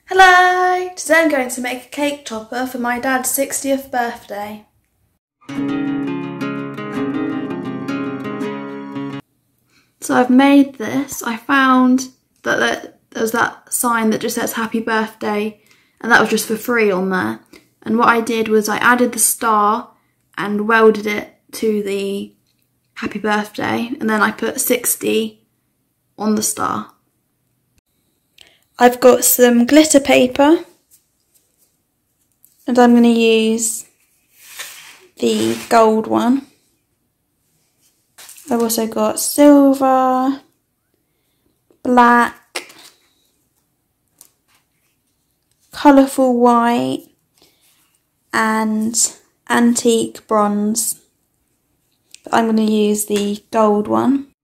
Hello! Today I'm going to make a cake topper for my dad's 60th birthday. So I've made this. I found that there's that sign that just says happy birthday, and that was just for free on there. And what I did was I added the star and welded it to the happy birthday, and then I put 60 on the star. I've got some glitter paper and I'm going to use the gold one. I've also got silver, black, colourful white and antique bronze. But I'm going to use the gold one.